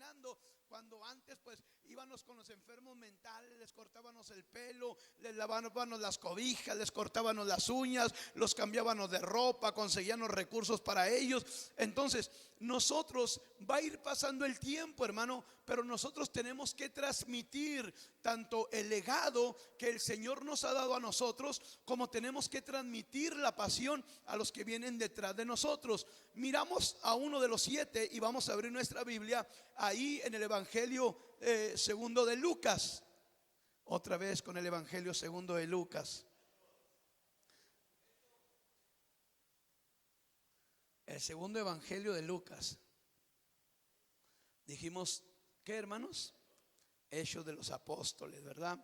imaginando cuando antes pues íbamos con los enfermos mentales, les cortábamos el pelo, les lavábamos las cobijas, les cortábamos las uñas, los cambiábamos de ropa, conseguíamos recursos para ellos. Entonces nosotros va a ir pasando el tiempo, hermano, pero nosotros tenemos que transmitir tanto el legado que el Señor nos ha dado a nosotros, como tenemos que transmitir la pasión a los que vienen detrás de nosotros. Miramos a uno de los 7 y vamos a abrir nuestra Biblia ahí en el Evangelio segundo de Lucas. Otra vez con el Evangelio segundo de Lucas. El segundo Evangelio de Lucas. Dijimos, ¿qué, hermanos? Hechos de los Apóstoles, ¿verdad?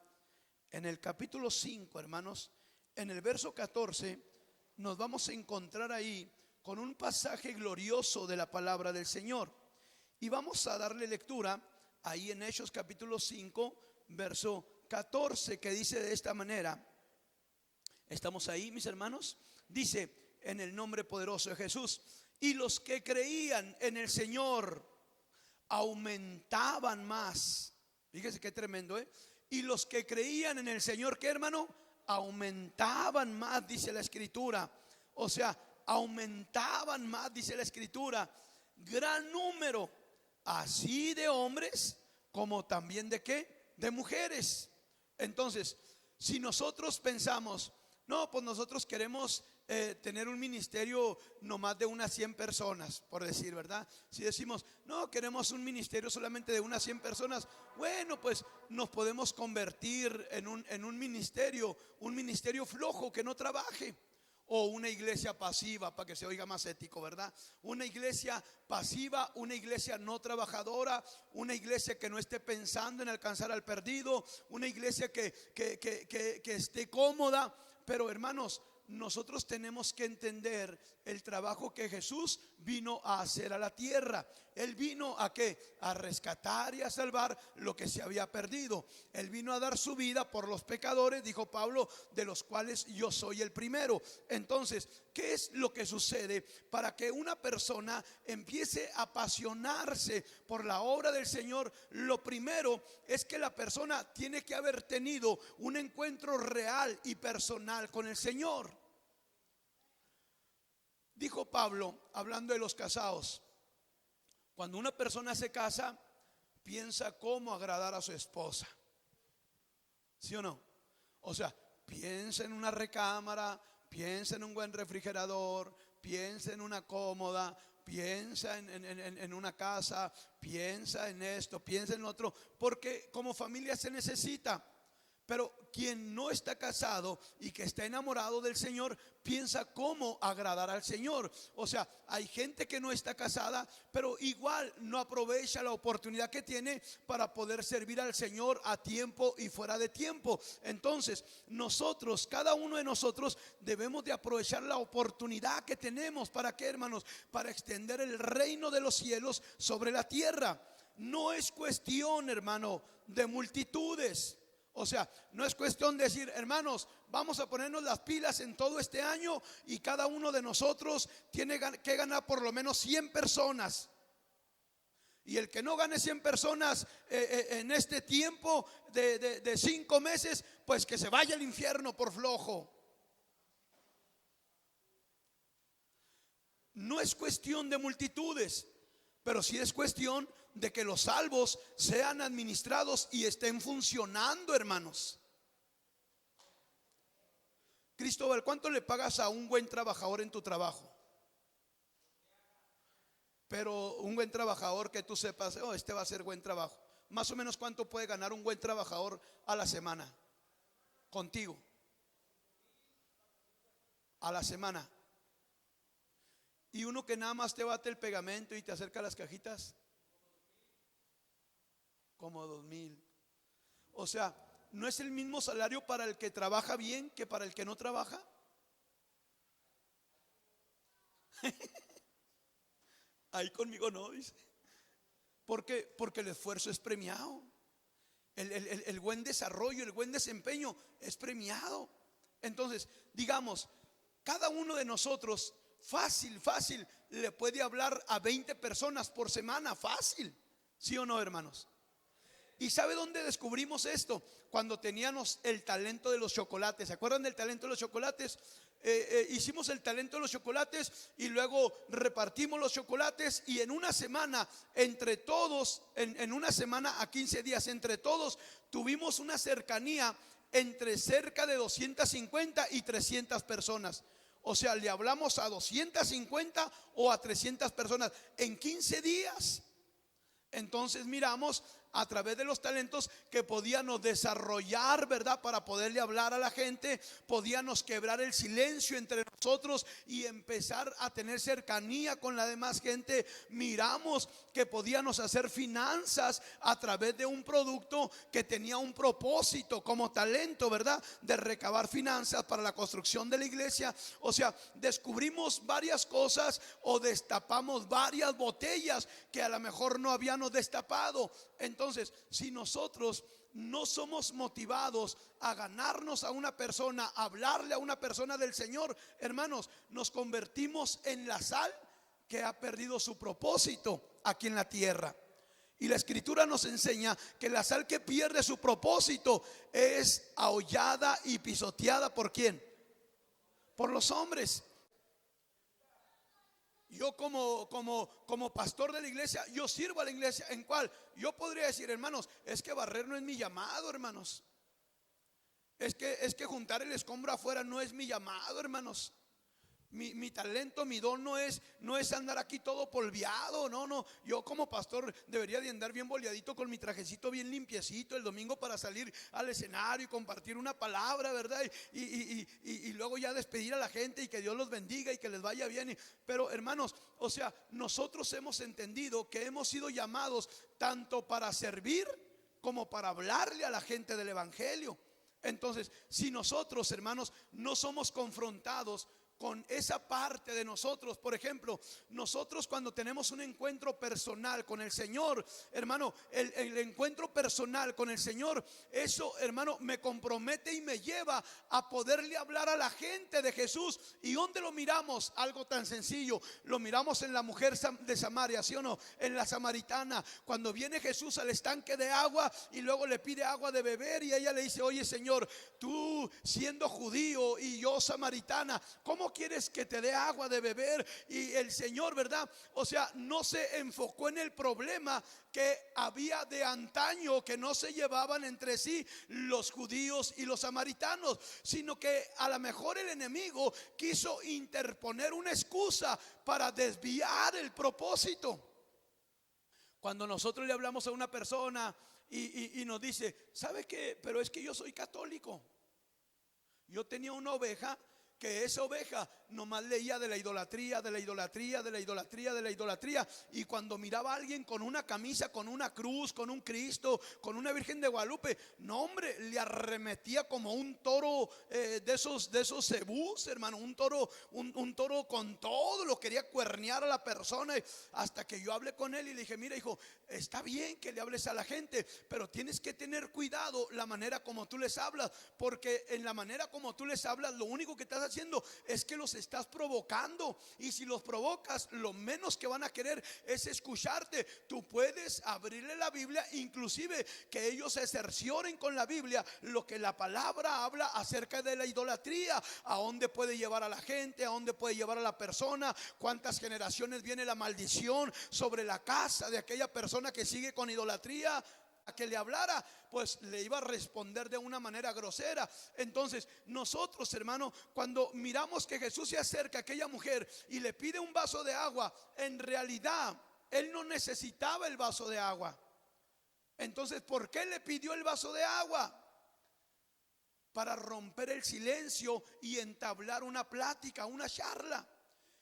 En el capítulo 5, hermanos, en el verso 14, nos vamos a encontrar ahí con un pasaje glorioso de la palabra del Señor. Y vamos a darle lectura ahí en Hechos capítulo 5, verso 14, que dice de esta manera. ¿Estamos ahí, mis hermanos? Dice, en el nombre poderoso de Jesús: y los que creían en el Señor aumentaban más. Fíjese qué tremendo, ¿eh? Y los que creían en el Señor, ¿qué, hermano? Aumentaban más, dice la Escritura. O sea, aumentaban más, dice la Escritura, gran número, así de hombres como también de ¿qué? De mujeres. Entonces, si nosotros pensamos, no, pues nosotros queremos tener un ministerio no más de unas 100 personas, por decir, ¿verdad? Si decimos, no, queremos un ministerio solamente de unas 100 personas, bueno, pues nos podemos convertir en un ministerio flojo que no trabaje. O una iglesia pasiva, para que se oiga más ético, ¿verdad? Una iglesia pasiva, una iglesia no trabajadora, una iglesia que no esté pensando en alcanzar al perdido, una iglesia que esté cómoda. Pero, hermanos, nosotros tenemos que entender el trabajo que Jesús vino a hacer a la tierra. Él vino a ¿qué? A rescatar y a salvar lo que se había perdido. Él vino a dar su vida por los pecadores, dijo Pablo, de los cuales yo soy el primero. Entonces, ¿qué es lo que sucede para que una persona empiece a apasionarse por la obra del Señor? Lo primero es que la persona tiene que haber tenido un encuentro real y personal con el Señor. Dijo Pablo, hablando de los casados, cuando una persona se casa, piensa cómo agradar a su esposa. ¿Sí o no? O sea, piensa en una recámara, piensa en un buen refrigerador, piensa en una cómoda, piensa en una casa, piensa en esto, piensa en otro, porque como familia se necesita. Pero quien no está casado y que está enamorado del Señor, piensa cómo agradar al Señor. O sea, hay gente que no está casada, pero igual no aprovecha la oportunidad que tiene para poder servir al Señor a tiempo y fuera de tiempo. Entonces, nosotros, cada uno de nosotros, debemos de aprovechar la oportunidad que tenemos. ¿Para qué, hermanos? Para extender el reino de los cielos sobre la tierra. No es cuestión, hermano, de multitudes. O sea, no es cuestión de decir, hermanos, vamos a ponernos las pilas en todo este año y cada uno de nosotros tiene que ganar por lo menos 100 personas. Y el que no gane 100 personas en este tiempo de 5 meses, pues que se vaya al infierno por flojo. No es cuestión de multitudes, pero sí es cuestión de que los salvos sean administrados y estén funcionando, hermanos. Cristóbal, ¿cuánto le pagas a un buen trabajador en tu trabajo? Pero un buen trabajador que tú sepas, oh, este va a ser buen trabajo. Más o menos, ¿cuánto puede ganar un buen trabajador a la semana? Contigo. A la semana. Y uno que nada más te bate el pegamento y te acerca las cajitas, como 2,000. O sea, ¿no es el mismo salario para el que trabaja bien que para el que no trabaja? Ahí conmigo no, dice. Porque el esfuerzo es premiado. El buen desarrollo, el buen desempeño es premiado. Entonces, digamos, cada uno de nosotros fácil le puede hablar a 20 personas por semana, fácil. ¿Sí o no, hermanos? ¿Y sabe dónde descubrimos esto? Cuando teníamos el talento de los chocolates. ¿Se acuerdan del talento de los chocolates? Hicimos el talento de los chocolates y luego repartimos los chocolates, y en una semana, entre todos, en una semana a 15 días, entre todos, tuvimos una cercanía entre cerca de 250 y 300 personas. O sea, le hablamos a 250 o a 300 personas en 15 días. Entonces miramos a través de los talentos que podíamos desarrollar, ¿verdad? Para poderle hablar a la gente, podíamos quebrar el silencio entre nosotros y empezar a tener cercanía con la demás gente. Miramos que podíamos hacer finanzas a través de un producto que tenía un propósito como talento, ¿verdad? De recabar finanzas para la construcción de la iglesia. O sea, descubrimos varias cosas o destapamos varias botellas que a lo mejor no habíamos destapado. Entonces, si nosotros no somos motivados a ganarnos a una persona, a hablarle a una persona del Señor, hermanos, nos convertimos en la sal que ha perdido su propósito aquí en la tierra. Y la escritura nos enseña que la sal que pierde su propósito es ahollada y pisoteada. ¿Por quién? Por los hombres. Yo como pastor de la iglesia, yo sirvo a la iglesia. ¿En cuál? Yo podría decir, hermanos, es que barrer no es mi llamado, hermanos. Es que juntar el escombro afuera no es mi llamado, hermanos. Mi talento, mi don no es andar aquí todo polviado. No, yo como pastor debería de andar bien boleadito, con mi trajecito bien limpiecito el domingo para salir al escenario y compartir una palabra, ¿verdad? Y luego ya despedir a la gente y que Dios los bendiga y que les vaya bien. Pero hermanos, o sea, nosotros hemos entendido que hemos sido llamados tanto para servir como para hablarle a la gente del evangelio. Entonces, si nosotros, hermanos, no somos confrontados con esa parte de nosotros, por ejemplo, nosotros cuando tenemos un encuentro personal con el Señor, hermano, el encuentro personal con el Señor, eso, hermano, me compromete y me lleva a poderle hablar a la gente de Jesús. ¿Y dónde lo miramos? Algo tan sencillo, lo miramos en la mujer de Samaria, ¿sí o no? En la samaritana, cuando viene Jesús al estanque de agua y luego le pide agua de beber, y ella le dice: oye, Señor, tú siendo judío y yo samaritana, ¿cómo quieres que te dé agua de beber? Y el Señor, ¿verdad? O sea, no se enfocó en el problema que había de antaño, que no se llevaban entre sí los judíos y los samaritanos, sino que a lo mejor el enemigo quiso interponer una excusa para desviar el propósito. Cuando nosotros le hablamos a una persona y nos dice: ¿sabe qué? Pero es que yo soy católico. Yo tenía una oveja que esa oveja nomás leía de la idolatría, de la idolatría, de la idolatría, de la idolatría. Y cuando miraba a alguien con una camisa, con una cruz, con un Cristo, con una Virgen de Guadalupe, no, hombre, le arremetía como un toro de esos cebús, hermano. Un toro con todo, lo quería cuernear a la persona. Hasta que yo hablé con él y le dije: mira, hijo, está bien que le hables a la gente, pero tienes que tener cuidado la manera como tú les hablas, porque en la manera como tú les hablas, lo único que estás haciendo es que los estás provocando. Y si los provocas, lo menos que van a querer es escucharte. Tú puedes abrirle la Biblia, inclusive que ellos se cercioren con la Biblia lo que la palabra habla acerca de la idolatría, a dónde puede llevar a la gente, a dónde puede llevar a la persona, cuántas generaciones viene la maldición sobre la casa de aquella persona que sigue con idolatría. A que le hablara, pues le iba a responder de una manera grosera. Entonces nosotros, hermano, cuando miramos que Jesús se acerca a aquella mujer y le pide un vaso de agua, en realidad él no necesitaba el vaso de agua. Entonces, ¿por qué le pidió el vaso de agua? Para romper el silencio y entablar una plática, una charla.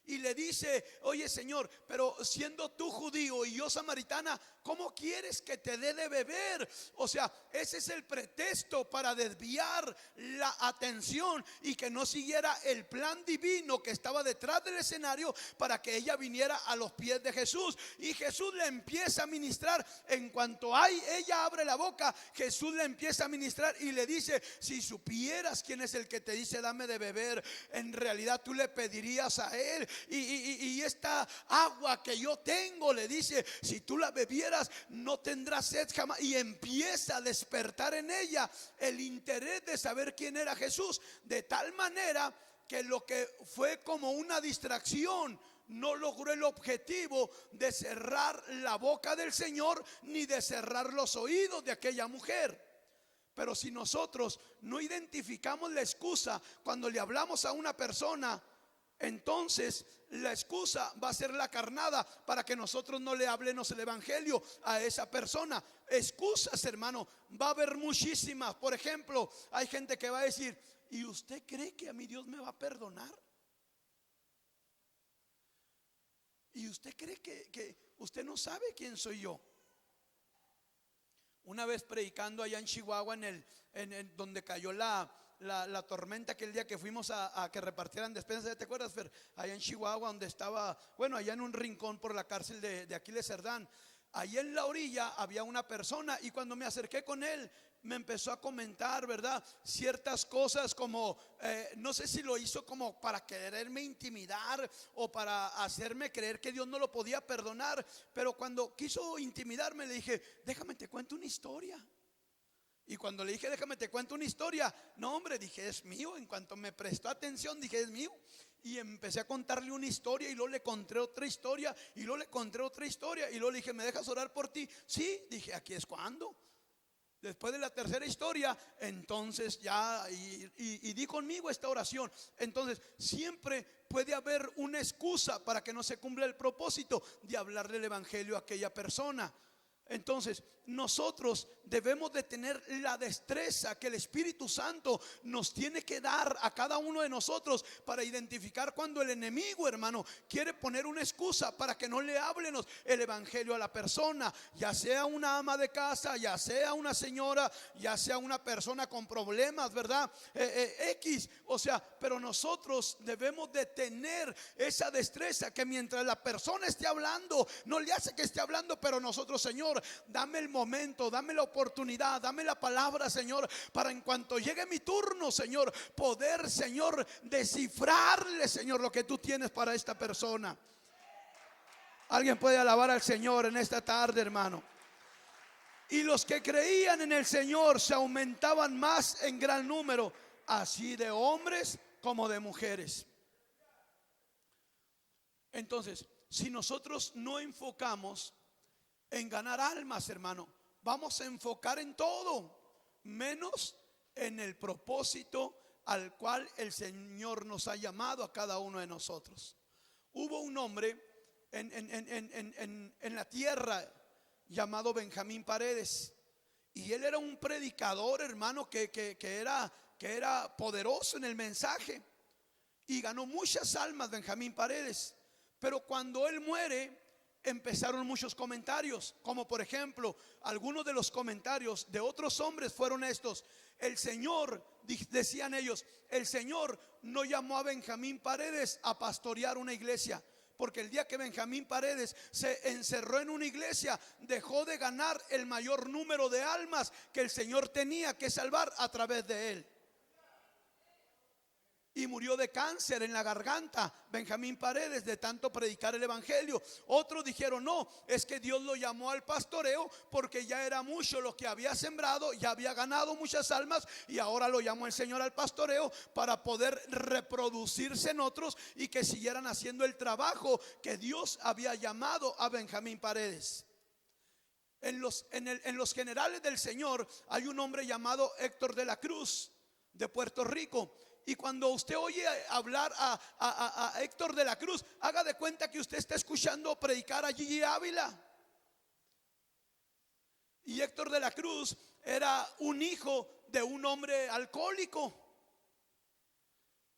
Y le dice: oye, Señor, pero siendo tú judío y yo samaritana, ¿cómo quieres que te dé de beber? O sea, ese es el pretexto para desviar la atención y que no siguiera el plan divino que estaba detrás del escenario para que ella viniera a los pies de Jesús. Y Jesús le empieza a ministrar. En cuanto ella abre la boca, Jesús le empieza a ministrar y le dice: si supieras quién es el que te dice dame de beber, en realidad tú le pedirías a él y esta agua que yo tengo, le dice, si tú la bebieras no tendrás sed jamás. Y empieza a despertar en ella el interés de saber quién era Jesús, de tal manera que lo que fue como una distracción no logró el objetivo de cerrar la boca del Señor ni de cerrar los oídos de aquella mujer. Pero si nosotros no identificamos la excusa cuando le hablamos a una persona, entonces la excusa va a ser la carnada para que nosotros no le hablemos el evangelio a esa persona. Excusas, hermano, va a haber muchísimas. Por ejemplo, hay gente que va a decir: ¿y usted cree que a mi Dios me va a perdonar? ¿Y usted cree que usted no sabe quién soy yo? Una vez predicando allá en Chihuahua, en donde cayó la tormenta, aquel día que fuimos a que repartieran despensas, ¿te acuerdas, Fer? Allá en Chihuahua, donde estaba, bueno, allá en un rincón por la cárcel de Aquiles Cerdán. Allí en la orilla había una persona, y cuando me acerqué con él, me empezó a comentar, ¿verdad?, ciertas cosas como, no sé si lo hizo como para quererme intimidar o para hacerme creer que Dios no lo podía perdonar. Pero cuando quiso intimidarme, le dije: déjame te cuento una historia. Y cuando le dije: déjame te cuento una historia, no, hombre, dije: es mío. En cuanto me prestó atención, dije: es mío. Y empecé a contarle una historia, y luego le conté otra historia, y luego le conté otra historia, y luego le dije: ¿me dejas orar por ti? Sí, dije: aquí es cuando. Después de la tercera historia, entonces ya, y di conmigo esta oración. Entonces siempre puede haber una excusa para que no se cumpla el propósito de hablarle el evangelio a aquella persona. Entonces nosotros debemos de tener la destreza que el Espíritu Santo nos tiene que dar a cada uno de nosotros para identificar cuando el enemigo, hermano, quiere poner una excusa para que no le hablemos el evangelio a la persona, ya sea una ama de casa, ya sea una señora, ya sea una persona con problemas, ¿verdad? X, o sea, pero nosotros debemos de tener esa destreza que mientras la persona esté hablando, no le hace que esté hablando, pero nosotros: Señor, dame el momento, dame la oportunidad, dame la palabra, Señor, para en cuanto llegue mi turno, Señor, poder, Señor, descifrarle, Señor, lo que tú tienes para esta persona. Alguien puede alabar al Señor en esta tarde, hermano. Y los que creían en el Señor se aumentaban más en gran número, así de hombres como de mujeres. Entonces, si nosotros no enfocamos en ganar almas, hermano, vamos a enfocar en todo menos en el propósito al cual el Señor nos ha llamado a cada uno de nosotros. Hubo un hombre en la tierra llamado Benjamín Paredes, y él era un predicador, hermano, que era poderoso en el mensaje, y ganó muchas almas Benjamín Paredes. Pero cuando él muere, empezaron muchos comentarios, como por ejemplo, algunos de los comentarios de otros hombres fueron estos: el Señor, decían ellos, el Señor no llamó a Benjamín Paredes a pastorear una iglesia, porque el día que Benjamín Paredes se encerró en una iglesia, dejó de ganar el mayor número de almas que el Señor tenía que salvar a través de él. Y murió de cáncer en la garganta Benjamín Paredes, de tanto predicar el evangelio. Otros dijeron: no, es que Dios lo llamó al pastoreo porque ya era mucho lo que había sembrado, ya había ganado muchas almas, y ahora lo llamó el Señor al pastoreo para poder reproducirse en otros y que siguieran haciendo el trabajo que Dios había llamado a Benjamín Paredes. En los generales del Señor hay un hombre llamado Héctor de la Cruz, de Puerto Rico. Y cuando usted oye hablar a Héctor de la Cruz, haga de cuenta que usted está escuchando predicar a Gigi Ávila. Y Héctor de la Cruz era un hijo de un hombre alcohólico,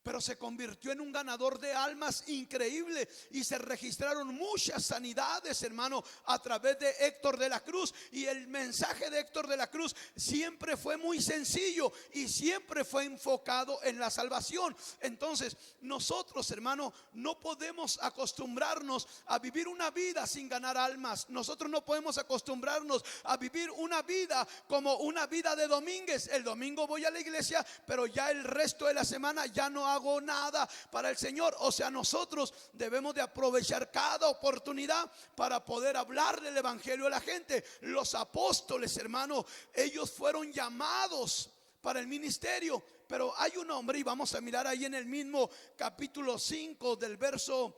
pero se convirtió en un ganador de almas increíble, y se registraron muchas sanidades, hermano, a través de Héctor de la Cruz. Y el mensaje de Héctor de la Cruz siempre fue muy sencillo y siempre fue enfocado en la salvación. Entonces nosotros, hermano, no podemos acostumbrarnos a vivir una vida sin ganar almas. Nosotros no podemos acostumbrarnos a vivir una vida como una vida de domínguez. El domingo voy a la iglesia, pero ya el resto de la semana ya no hago hago nada para el Señor. O sea, nosotros debemos de aprovechar cada oportunidad para poder hablarle el evangelio a la gente. Los apóstoles, hermano, ellos fueron llamados para el ministerio. Pero hay un hombre, y vamos a mirar ahí en el mismo capítulo 5 del verso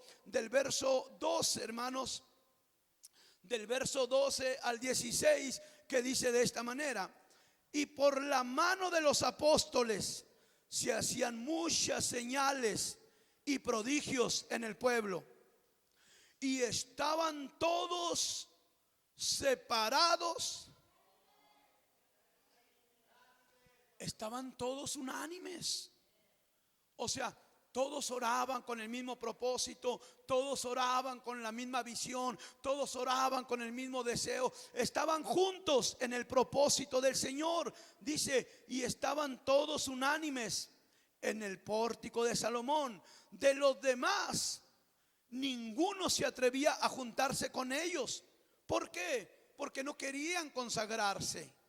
12, hermanos, del verso 12 al 16, que dice de esta manera: y por la mano de los apóstoles se hacían muchas señales y prodigios en el pueblo, y estaban todos separados. Estaban todos unánimes. O sea, todos oraban con el mismo propósito, todos oraban con la misma visión, todos oraban con el mismo deseo. Estaban juntos en el propósito del Señor. Dice, y estaban todos unánimes en el pórtico de Salomón. De los demás, ninguno se atrevía a juntarse con ellos. ¿Por qué? Porque no querían consagrarse.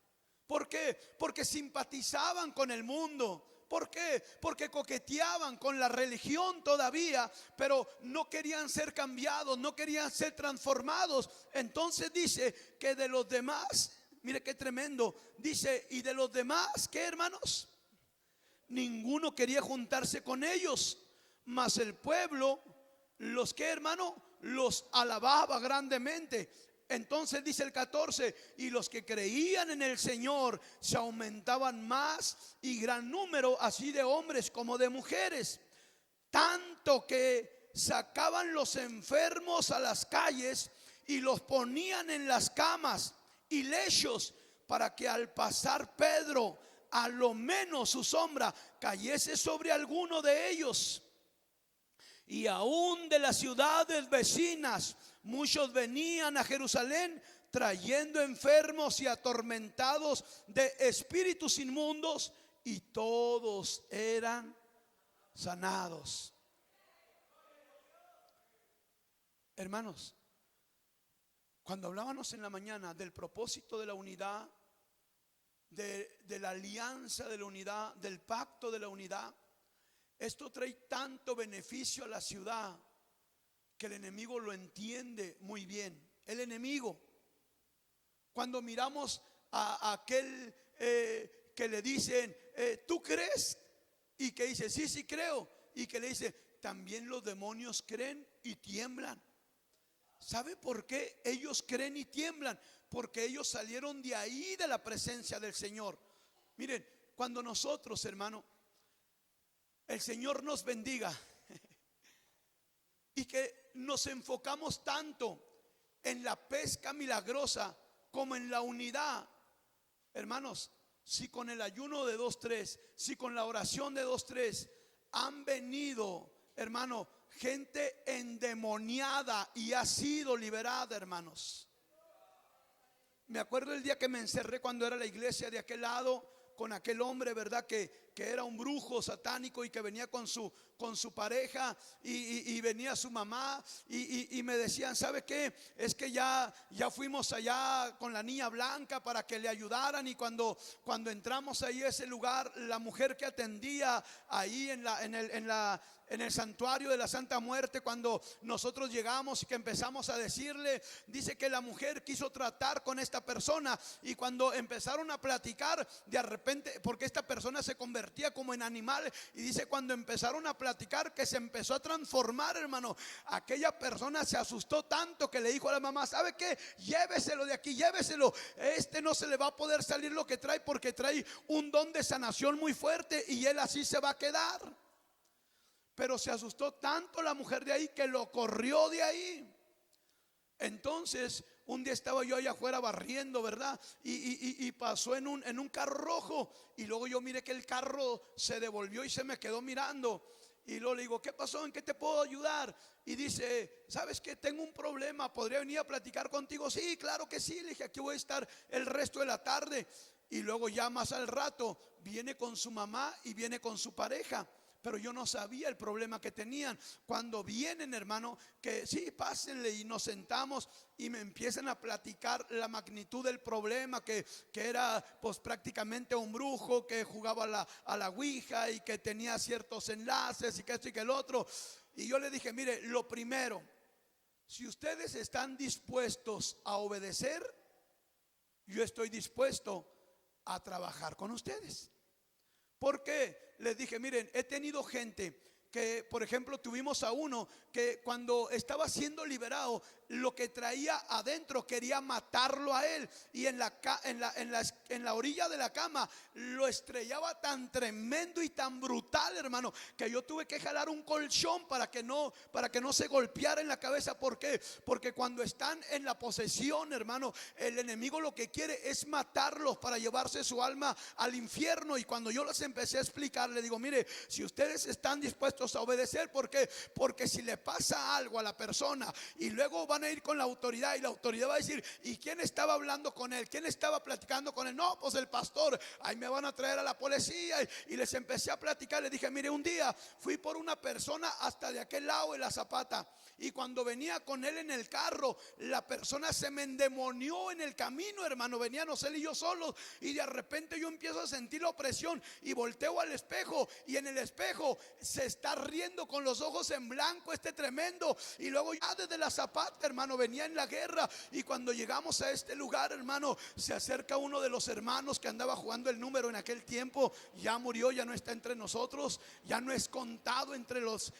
¿Por qué? Porque simpatizaban con el mundo. ¿Por qué? Porque coqueteaban con la religión todavía, pero no querían ser cambiados, no querían ser transformados. Entonces dice que de los demás, mire qué tremendo, dice, y de los demás, ¿qué, hermanos? Ninguno quería juntarse con ellos, mas el pueblo, los que, hermano, los alababa grandemente. Entonces dice el 14, y los que creían en el Señor se aumentaban más, y gran número así de hombres como de mujeres, tanto que sacaban los enfermos a las calles y los ponían en las camas y lechos, para que al pasar Pedro, a lo menos su sombra cayese sobre alguno de ellos. Y aún de las ciudades vecinas muchos venían a Jerusalén trayendo enfermos y atormentados de espíritus inmundos, y todos eran sanados. Hermanos, cuando hablábamos en la mañana del propósito de la unidad, de la alianza de la unidad, del pacto de la unidad, esto trae tanto beneficio a la ciudad que el enemigo lo entiende muy bien. El enemigo, cuando miramos a aquel que le dicen, ¿tú crees? Y que dice, sí, sí creo. Y que le dice, también los demonios creen y tiemblan. ¿Sabe por qué ellos creen y tiemblan? Porque ellos salieron de ahí, de la presencia del Señor. Miren, cuando nosotros, hermano, el Señor nos bendiga y que nos enfocamos tanto en la pesca milagrosa como en la unidad, hermanos, si con el ayuno de 2-3, si con la oración de 2-3 han venido, hermano, gente endemoniada y ha sido liberada, hermanos. Me acuerdo el día que me encerré cuando era la iglesia de aquel lado, con aquel hombre, ¿verdad? Que era un brujo satánico y que venía con su pareja y venía su mamá y me decían, ¿sabe qué? Es que ya fuimos allá con la niña blanca para que le ayudaran, y cuando entramos ahí a ese lugar, la mujer que atendía ahí en el santuario de la Santa Muerte, cuando nosotros llegamos y que empezamos a decirle, dice que la mujer quiso tratar con esta persona, y cuando empezaron a platicar, de repente, porque esta persona se convertía como en animal, y dice cuando empezaron a platicar que se empezó a transformar, hermano, aquella persona se asustó tanto que le dijo a la mamá, ¿sabe qué? Lléveselo de aquí, lléveselo, no se le va a poder salir lo que trae, porque trae un don de sanación muy fuerte y él así se va a quedar. Pero se asustó tanto la mujer de ahí que lo corrió de ahí. Entonces un día estaba yo allá afuera barriendo, ¿verdad? Y pasó en un carro rojo, y luego yo miré que el carro se devolvió y se me quedó mirando. Y luego le digo, ¿qué pasó? ¿En qué te puedo ayudar? Y dice, ¿sabes qué? Tengo un problema, ¿podría venir a platicar contigo? Sí, claro que sí. Le dije, aquí voy a estar el resto de la tarde. Y luego ya más al rato viene con su mamá y viene con su pareja. pero yo no sabía el problema que tenían. Cuando vienen, hermano, que sí, pásenle, y nos sentamos y me empiezan a platicar la magnitud del problema, que era pues prácticamente un brujo que jugaba a la ouija y que tenía ciertos enlaces y que esto y que el otro. Y yo le dije, mire, lo primero, si ustedes están dispuestos a obedecer, yo estoy dispuesto a trabajar con ustedes. Porque les dije, miren, he tenido gente que, por ejemplo, tuvimos a uno que cuando estaba siendo liberado, lo que traía adentro quería matarlo a él, y en la orilla de la cama lo estrellaba tan tremendo y tan brutal, hermano, que yo tuve que jalar un colchón para que no se golpeara en la cabeza. ¿Por qué? Porque cuando están en la posesión, hermano, el enemigo lo que quiere es matarlos para llevarse su alma al infierno. Y cuando yo les empecé a explicar, le digo, mire, si ustedes están dispuestos a obedecer, ¿por qué? Porque si le pasa algo a la persona y luego van a ir con la autoridad, y la autoridad va a decir, ¿y quién estaba hablando con él? ¿Quién estaba platicando con él? No, pues el pastor. Ahí me van a traer a la policía. Y les empecé a platicar. Le dije, mire, un día fui por una persona hasta de aquel lado de la Zapata, y cuando venía con él en el carro, la persona se me endemonió en el camino, hermano. Veníamos él y yo solos, y de repente yo empiezo a sentir la opresión y volteo al espejo, y en el espejo se está riendo con los ojos en blanco este tremendo. Y luego ya desde la Zapata, hermano, venía en la guerra. Y cuando llegamos a este lugar, hermano, se acerca uno de los hermanos que andaba jugando el número en aquel tiempo. Ya murió, ya no está entre nosotros, ya no es contado entre los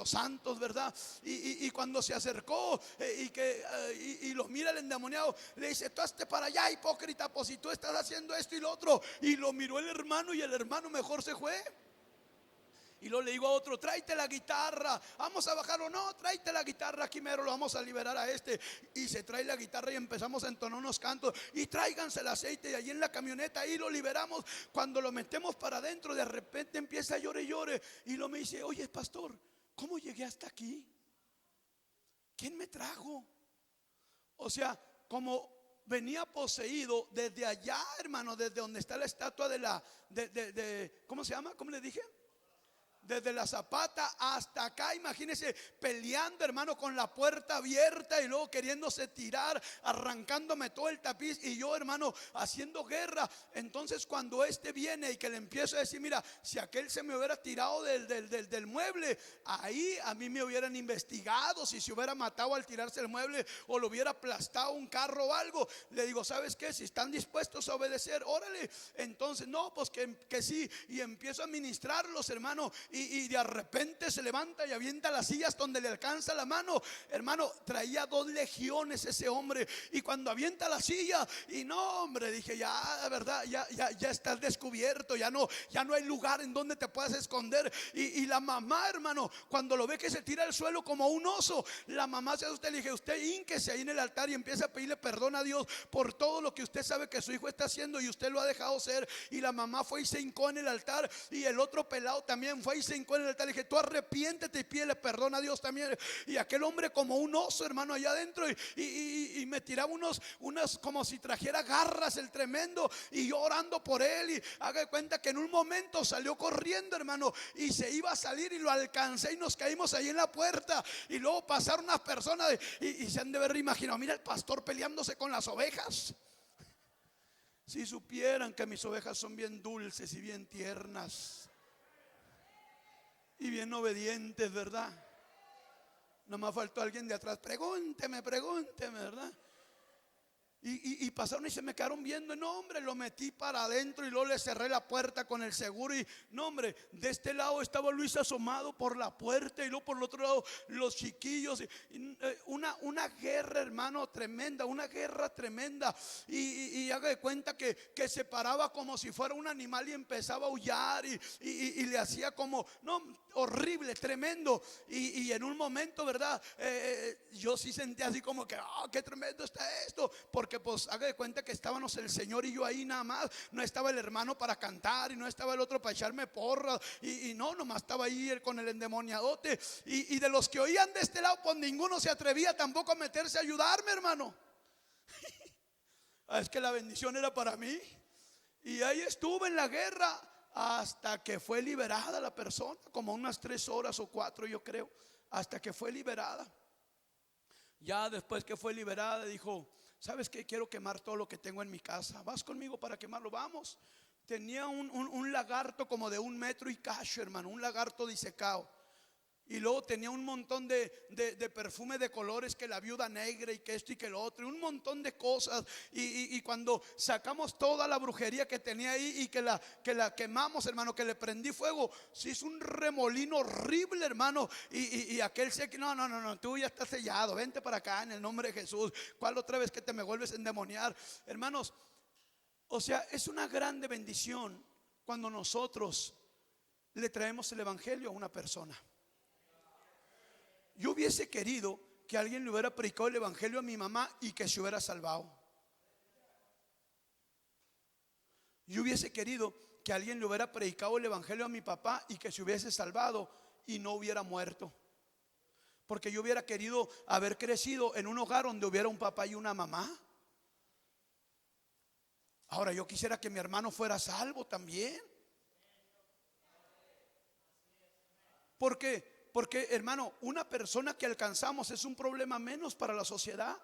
santos, ¿verdad? Y cuando se acercó y lo mira el endemoniado, le dice, tú hazte para allá, hipócrita, pues si tú estás haciendo esto y lo otro. Y lo miró el hermano, y el hermano mejor se fue. Y luego le digo a otro, tráete la guitarra, vamos a bajarlo. No, tráete la guitarra, aquí mero lo vamos a liberar a este. Y se trae la guitarra y empezamos a entonar unos cantos. Y tráiganse el aceite, y allí en la camioneta, ahí lo liberamos. Cuando lo metemos para adentro, de repente empieza a llorar y llore. Y lo me dice, oye, pastor, ¿cómo llegué hasta aquí? ¿Quién me trajo? O sea, como venía poseído desde allá, hermano, desde donde está la estatua de ¿cómo se llama? ¿Cómo le dije? Desde la Zapata hasta acá, imagínense, peleando, hermano, con la puerta abierta, y luego queriéndose tirar, arrancándome todo el tapiz, y yo, hermano, haciendo guerra. Entonces cuando este viene y que le empiezo a decir, mira, si aquel se me hubiera tirado del mueble, ahí a mí me hubieran investigado si se hubiera matado al tirarse el mueble, o lo hubiera aplastado un carro o algo. Le digo, ¿sabes qué? Si están dispuestos a obedecer, órale. Entonces, no, pues que sí. Y empiezo a ministrarlos, hermano. Y de repente se levanta y avienta las sillas donde le alcanza la mano. Hermano, traía 2 legiones ese hombre. Y cuando avienta la silla, y no, hombre, dije, ya, la verdad, ya estás descubierto. Ya no hay lugar en donde te puedas esconder. Y la mamá, hermano, cuando lo ve que se tira al suelo como un oso, la mamá se asusta. Le dije, usted hínquese ahí en el altar y empieza a pedirle perdón a Dios por todo lo que usted sabe que su hijo está haciendo y usted lo ha dejado ser. Y la mamá fue y se hincó en el altar, y el otro pelado también fue y se hincó en el altar. Le dije, tú arrepiéntete y pídele perdón a Dios también. Y aquel hombre como un oso, hermano, allá adentro, y me tiraba unas como si trajera garras el tremendo, y yo orando por él. Y haga de cuenta que en un momento salió corriendo, hermano, y se iba a salir, y lo alcancé, y nos caímos ahí en la puerta. Y luego pasaron unas personas y se han de haber imaginado, mira el pastor peleándose con las ovejas. Si supieran que mis ovejas son bien dulces y bien tiernas y bien obedientes, ¿verdad? Nomás faltó alguien de atrás, pregúnteme, ¿verdad? Y pasaron y se me quedaron viendo. No, hombre, lo metí para adentro, y luego le cerré la puerta con el seguro. Y no, hombre, de este lado estaba Luis asomado por la puerta, y luego por el otro lado los chiquillos. Una guerra, hermano, tremenda, una guerra tremenda. Y haga de cuenta que se paraba como si fuera un animal y empezaba a aullar, y le hacía como, no, horrible, tremendo. Y en un momento, ¿verdad? Yo sí sentí así como que, qué tremendo está esto. Porque pues haga de cuenta que estábamos el Señor y yo ahí nada más. No estaba el hermano para cantar, y no estaba el otro para echarme porras, y no, nomás estaba ahí él con el endemoniadote. Y de los que oían de este lado, pues ninguno se atrevía tampoco a meterse a ayudarme, hermano. Es que la bendición era para mí. Y ahí estuve en la guerra hasta que fue liberada la persona, como unas 3 horas o 4 yo creo, hasta que fue liberada. Ya después que fue liberada dijo: ¿sabes qué? Quiero quemar todo lo que tengo en mi casa. ¿Vas conmigo para quemarlo? Vamos. Tenía un lagarto como de 1 metro y cacho, hermano, un lagarto disecado. Y luego tenía un montón de perfume de colores, que la viuda negra y que esto y que lo otro, y un montón de cosas. Y cuando sacamos toda la brujería que tenía ahí y que la quemamos, hermano, que le prendí fuego, se hizo un remolino horrible, hermano. Y aquel se que no, tú ya estás sellado, vente para acá en el nombre de Jesús. ¿Cuál otra vez que te me vuelves a endemoniar? Hermanos, o sea, es una grande bendición cuando nosotros le traemos el evangelio a una persona. Yo hubiese querido que alguien le hubiera predicado el evangelio a mi mamá y que se hubiera salvado. Yo hubiese querido que alguien le hubiera predicado el evangelio a mi papá y que se hubiese salvado y no hubiera muerto. Porque yo hubiera querido haber crecido en un hogar donde hubiera un papá y una mamá. Ahora yo quisiera que mi hermano fuera salvo también. ¿Por qué? Porque, hermano, una persona que alcanzamos es un problema menos para la sociedad.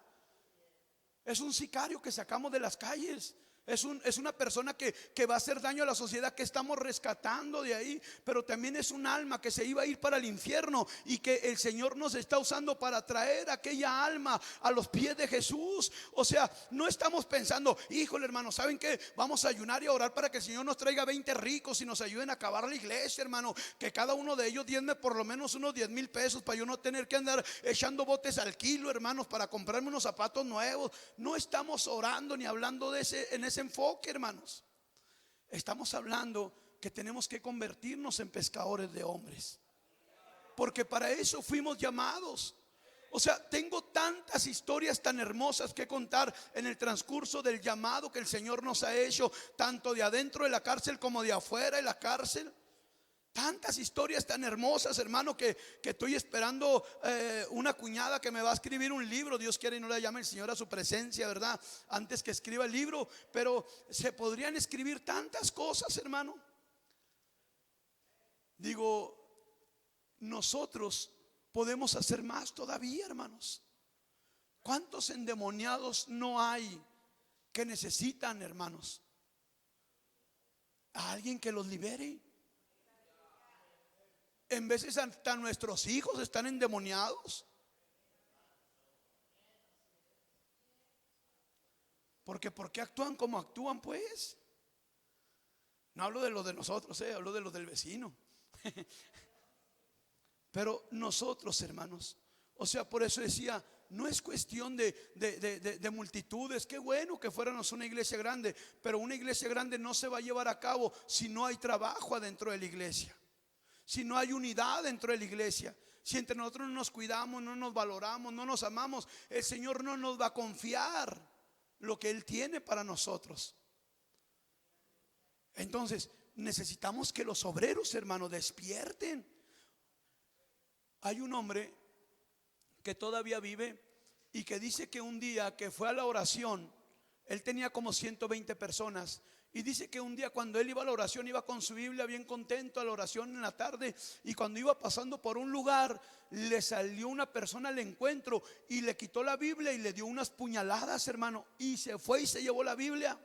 Es un sicario que sacamos de las calles. Es una persona que va a hacer daño a la sociedad, que estamos rescatando de ahí. Pero también es un alma que se iba a ir para el infierno y que el Señor nos está usando para traer aquella alma a los pies de Jesús. O sea, no estamos pensando: híjole, hermano, ¿saben qué? Vamos a ayunar y a orar para que el Señor nos traiga 20 ricos y nos ayuden a acabar la iglesia, hermano. Que cada uno de ellos diezme por lo menos unos 10,000 pesos para yo no tener que andar echando botes al kilo, hermanos, para comprarme unos zapatos nuevos. No estamos orando ni hablando de en ese enfoque, hermanos. Estamos hablando que tenemos que convertirnos en pescadores de hombres, porque para eso fuimos llamados. O sea, tengo tantas historias tan hermosas que contar en el transcurso del llamado que el Señor nos ha hecho, tanto de adentro de la cárcel como de afuera de la cárcel. Tantas historias tan hermosas, hermano, que estoy esperando una cuñada que me va a escribir un libro. Dios quiere y no le llame el Señor a su presencia, ¿verdad? Antes que escriba el libro. Pero se podrían escribir tantas cosas, hermano. Digo, nosotros podemos hacer más todavía, hermanos. ¿Cuántos endemoniados no hay que necesitan, hermanos, a alguien que los libere? En veces hasta nuestros hijos están endemoniados. Porque ¿por qué actúan como actúan, pues? No hablo de los de nosotros, hablo de los del vecino. Pero nosotros, hermanos, o sea, por eso decía, no es cuestión de multitudes. Qué bueno que fuéramos una iglesia grande, pero una iglesia grande no se va a llevar a cabo si no hay trabajo adentro de la iglesia, si no hay unidad dentro de la iglesia. Si entre nosotros no nos cuidamos, no nos valoramos, no nos amamos, el Señor no nos va a confiar lo que Él tiene para nosotros. Entonces necesitamos que los obreros, hermanos, despierten. Hay un hombre que todavía vive y que dice que un día que fue a la oración, él tenía como 120 personas. Y dice que un día cuando él iba a la oración, iba con su Biblia bien contento a la oración en la tarde, y cuando iba pasando por un lugar, le salió una persona al encuentro y le quitó la Biblia y le dio unas puñaladas, hermano, y se fue y se llevó la Biblia.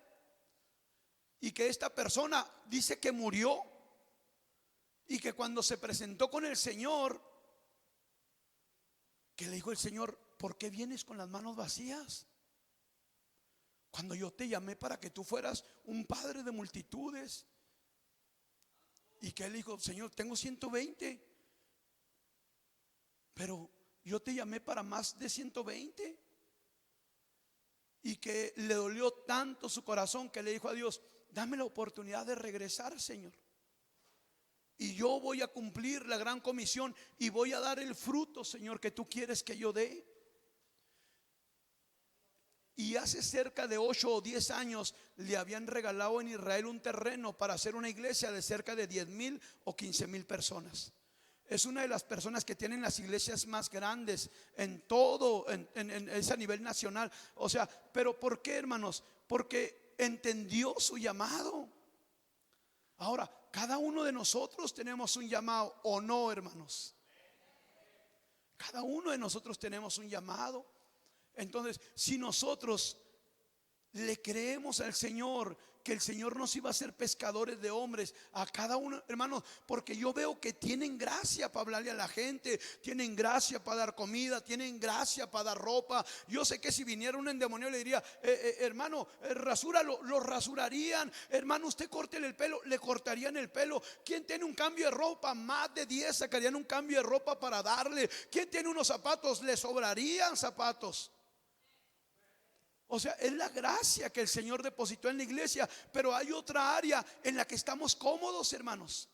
Y que esta persona dice que murió, y que cuando se presentó con el Señor, que le dijo el Señor: ¿por qué vienes con las manos vacías? Cuando yo te llamé para que tú fueras un padre de multitudes. Y que él dijo: Señor, tengo 120, pero yo te llamé para más de 120. Y que le dolió tanto su corazón que le dijo a Dios: dame la oportunidad de regresar, Señor, y yo voy a cumplir la gran comisión y voy a dar el fruto, Señor, que tú quieres que yo dé. Y hace cerca de 8 o 10 años le habían regalado en Israel un terreno para hacer una iglesia de cerca de 10,000 o 15,000 personas. Es una de las personas que tienen las iglesias más grandes en todo, es a nivel nacional. O sea, pero ¿por qué, hermanos? Porque entendió su llamado. Ahora, cada uno de nosotros tenemos un llamado, ¿o no, hermanos? Cada uno de nosotros tenemos un llamado. Entonces, si nosotros le creemos al Señor, que el Señor nos iba a hacer pescadores de hombres, a cada uno, hermanos, porque yo veo que tienen gracia para hablarle a la gente, tienen gracia para dar comida, tienen gracia para dar ropa. Yo sé que si viniera un endemoniado le diría, hermano, rasúralo, lo rasurarían. Hermano, usted córtele el pelo, le cortarían el pelo. ¿Quién tiene un cambio de ropa? Más de 10 sacarían un cambio de ropa para darle. ¿Quién tiene unos zapatos? Le sobrarían zapatos. O sea, es la gracia que el Señor depositó en la iglesia. Pero hay otra área en la que estamos cómodos, hermanos.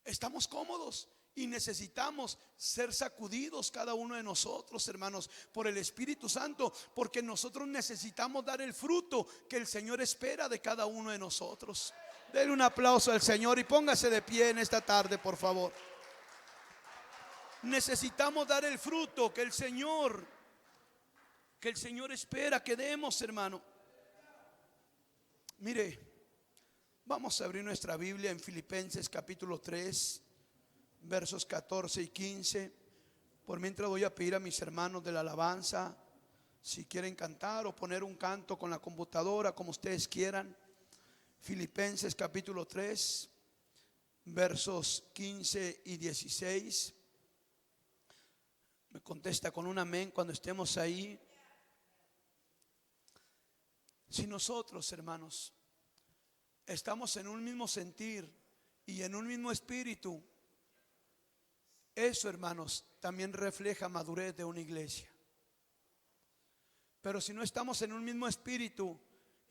Estamos cómodos y necesitamos ser sacudidos cada uno de nosotros, hermanos, por el Espíritu Santo, porque nosotros necesitamos dar el fruto que el Señor espera de cada uno de nosotros. Denle un aplauso al Señor y póngase de pie en esta tarde, por favor. Necesitamos dar el fruto que el Señor espera que demos, hermano. Mire, vamos a abrir nuestra Biblia en Filipenses capítulo 3, versos 14 y 15. Por mientras voy a pedir a mis hermanos de la alabanza, si quieren cantar o poner un canto con la computadora, como ustedes quieran. Filipenses capítulo 3, versos 15 y 16. Me contesta con un amén cuando estemos ahí. Si nosotros, hermanos, estamos en un mismo sentir y en un mismo espíritu, eso, hermanos, también refleja madurez de una iglesia. Pero si no estamos en un mismo espíritu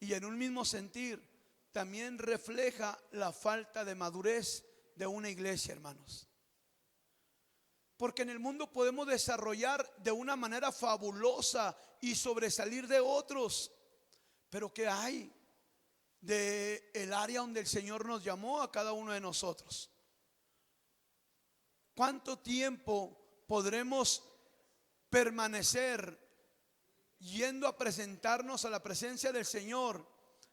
y en un mismo sentir, también refleja la falta de madurez de una iglesia, hermanos. Porque en el mundo podemos desarrollar de una manera fabulosa y sobresalir de otros. Pero ¿qué hay de el área donde el Señor nos llamó a cada uno de nosotros? ¿Cuánto tiempo podremos permanecer yendo a presentarnos a la presencia del Señor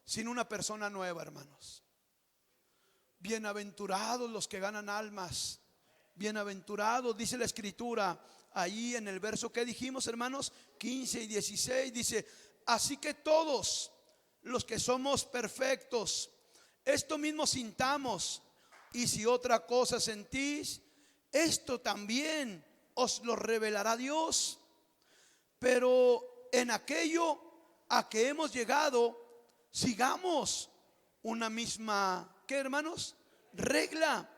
sin una persona nueva, hermanos? Bienaventurados los que ganan almas. Bienaventurados, dice la Escritura ahí en el verso que dijimos, hermanos, 15 y 16, dice: así que todos los que somos perfectos, esto mismo sintamos, y si otra cosa sentís, esto también os lo revelará Dios. Pero en aquello a que hemos llegado, sigamos una misma, ¿qué, hermanos? Regla.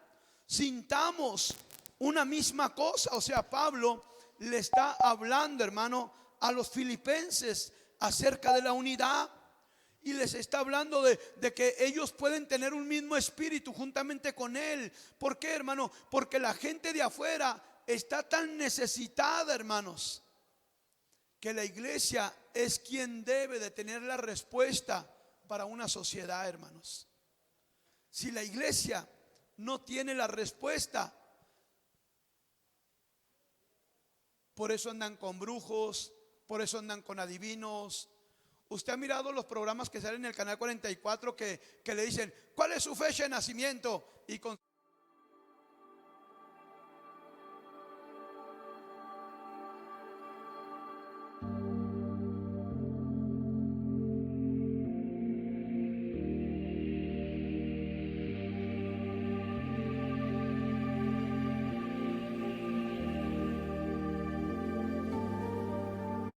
Sintamos una misma cosa. O sea, Pablo le está hablando, hermano, a los filipenses acerca de la unidad, y les está hablando de que ellos pueden tener un mismo espíritu juntamente con él. ¿Por qué, hermano? Porque la gente de afuera está tan necesitada, hermanos, que la iglesia es quien debe de tener la respuesta para una sociedad, hermanos. Si la iglesia no tiene la respuesta, por eso andan con brujos, por eso andan con adivinos. Usted ha mirado los programas que salen en el canal 44 que le dicen, ¿cuál es su fecha de nacimiento? Y con